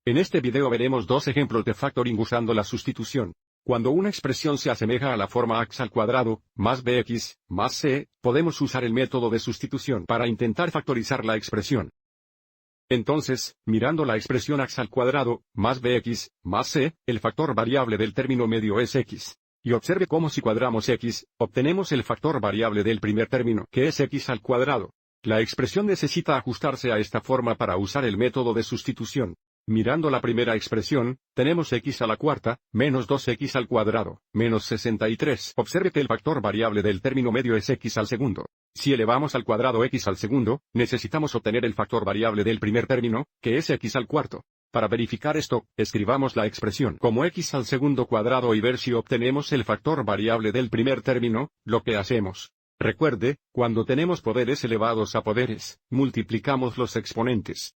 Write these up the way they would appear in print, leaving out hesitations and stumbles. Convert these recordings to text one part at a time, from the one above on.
En este video veremos dos ejemplos de factoring usando la sustitución. Cuando una expresión se asemeja a la forma ax al cuadrado, más bx, más c, podemos usar el método de sustitución para intentar factorizar la expresión. Entonces, mirando la expresión ax al cuadrado, más bx, más c, el factor variable del término medio es x. Y observe cómo si cuadramos x, obtenemos el factor variable del primer término, que es x al cuadrado. La expresión necesita ajustarse a esta forma para usar el método de sustitución. Mirando la primera expresión, tenemos x a la cuarta, menos 2x al cuadrado, menos 63. Observe que el factor variable del término medio es x al segundo. Si elevamos al cuadrado x al segundo, necesitamos obtener el factor variable del primer término, que es x al cuarto. Para verificar esto, escribamos la expresión como x al segundo cuadrado y ver si obtenemos el factor variable del primer término. Lo que hacemos. Recuerde, cuando tenemos poderes elevados a poderes, multiplicamos los exponentes.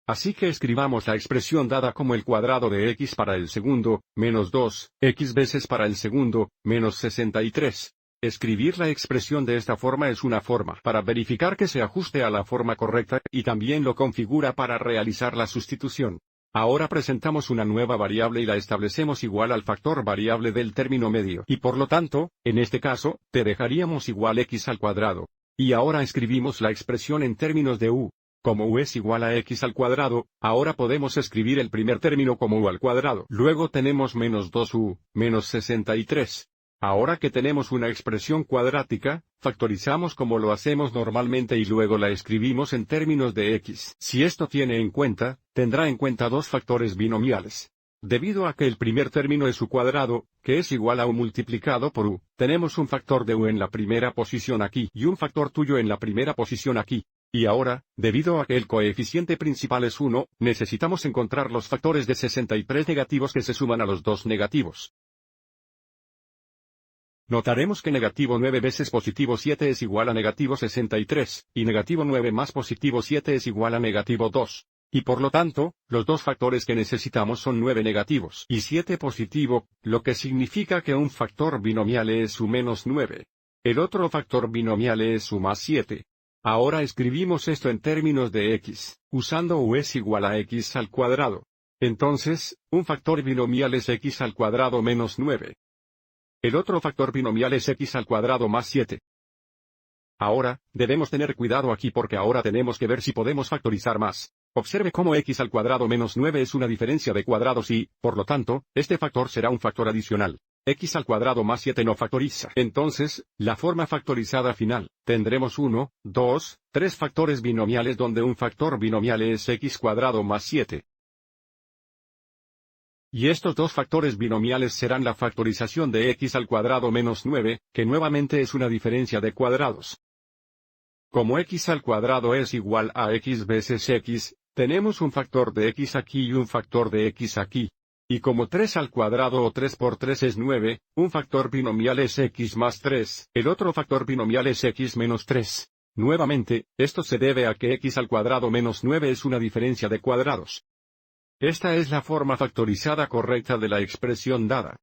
Así que escribamos la expresión dada como el cuadrado de x para el segundo, menos 2, x veces para el segundo, menos 63. Escribir la expresión de esta forma es una forma para verificar que se ajuste a la forma correcta, y también lo configura para realizar la sustitución. Ahora presentamos una nueva variable y la establecemos igual al factor variable del término medio. Y por lo tanto, en este caso, te dejaríamos igual x al cuadrado. Y ahora escribimos la expresión en términos de u. Como u es igual a x al cuadrado, ahora podemos escribir el primer término como u al cuadrado. Luego tenemos menos 2u, menos 63. Ahora que tenemos una expresión cuadrática, factorizamos como lo hacemos normalmente y luego la escribimos en términos de x. Si esto tiene en cuenta, tendrá en cuenta dos factores binomiales. Debido a que el primer término es u cuadrado, que es igual a u multiplicado por u, tenemos un factor de u en la primera posición aquí y un factor tuyo en la primera posición aquí. Y ahora, debido a que el coeficiente principal es 1, necesitamos encontrar los factores de 63 negativos que se suman a los dos negativos. Notaremos que negativo 9 veces positivo 7 es igual a negativo 63, y negativo 9 más positivo 7 es igual a negativo 2. Y por lo tanto, los dos factores que necesitamos son 9 negativos y 7 positivo, lo que significa que un factor binomial es u menos 9. El otro factor binomial es u más 7. Ahora escribimos esto en términos de x, usando u es igual a x al cuadrado. Entonces, un factor binomial es x al cuadrado menos 9. El otro factor binomial es x al cuadrado más 7. Ahora, debemos tener cuidado aquí porque ahora tenemos que ver si podemos factorizar más. Observe cómo x al cuadrado menos 9 es una diferencia de cuadrados y, por lo tanto, este factor será un factor adicional. X al cuadrado más 7 no factoriza. Entonces, la forma factorizada final, tendremos 1, 2, 3 factores binomiales donde un factor binomial es x cuadrado más 7. Y estos dos factores binomiales serán la factorización de x al cuadrado menos 9, que nuevamente es una diferencia de cuadrados. Como x al cuadrado es igual a x veces x, tenemos un factor de x aquí y un factor de x aquí. Y como 3 al cuadrado o 3 por 3 es 9, un factor binomial es x más 3, el otro factor binomial es x menos 3. Nuevamente, esto se debe a que x al cuadrado menos 9 es una diferencia de cuadrados. Esta es la forma factorizada correcta de la expresión dada.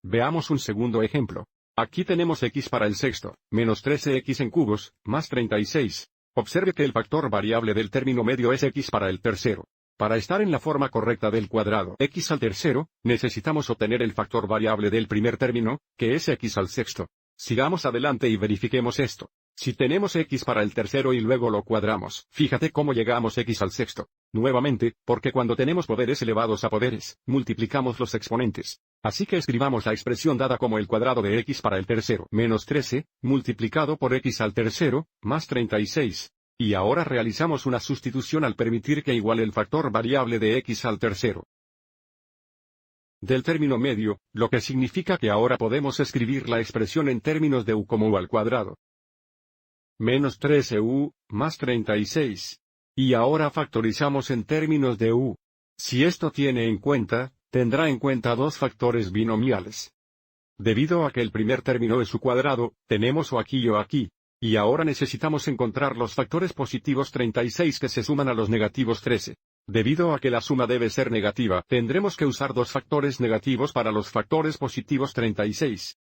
Veamos un segundo ejemplo. Aquí tenemos x para el sexto, menos 13x en cubos, más 36. Observe que el factor variable del término medio es x para el tercero. Para estar en la forma correcta del cuadrado x al tercero, necesitamos obtener el factor variable del primer término, que es x al sexto. Sigamos adelante y verifiquemos esto. Si tenemos x para el tercero y luego lo cuadramos, fíjate cómo llegamos x al sexto. Nuevamente, porque cuando tenemos poderes elevados a poderes, multiplicamos los exponentes. Así que escribamos la expresión dada como el cuadrado de x para el tercero, menos 13, multiplicado por x al tercero, más 36. Y ahora realizamos una sustitución al permitir que iguale el factor variable de x al tercero del término medio, lo que significa que ahora podemos escribir la expresión en términos de u como u al cuadrado. Menos 13u, más 36. Y ahora factorizamos en términos de u. Si esto tiene en cuenta, tendrá en cuenta dos factores binomiales. Debido a que el primer término es u cuadrado, tenemos o aquí o aquí. Y ahora necesitamos encontrar los factores positivos 36 que se suman a los negativos 13. Debido a que la suma debe ser negativa, tendremos que usar dos factores negativos para los factores positivos 36.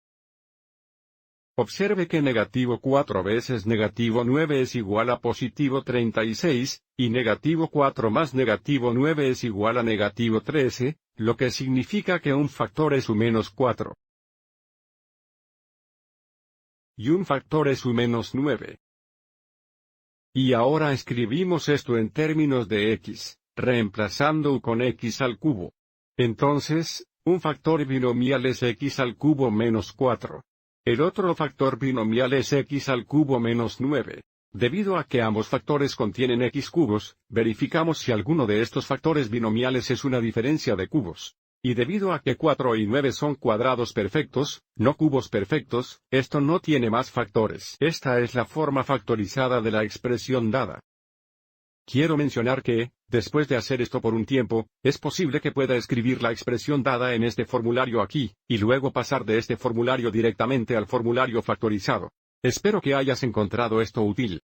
Observe que negativo 4 veces negativo 9 es igual a positivo 36, y negativo 4 más negativo 9 es igual a negativo 13, lo que significa que un factor es u menos 4. Y un factor es u menos 9. Y ahora escribimos esto en términos de x, reemplazando u con x al cubo. Entonces, un factor binomial es x al cubo menos 4. El otro factor binomial es x al cubo menos 9. Debido a que ambos factores contienen x cubos, verificamos si alguno de estos factores binomiales es una diferencia de cubos. Y debido a que 4 y 9 son cuadrados perfectos, no cubos perfectos, esto no tiene más factores. Esta es la forma factorizada de la expresión dada. Quiero mencionar que, después de hacer esto por un tiempo, es posible que pueda escribir la expresión dada en este formulario aquí, y luego pasar de este formulario directamente al formulario factorizado. Espero que hayas encontrado esto útil.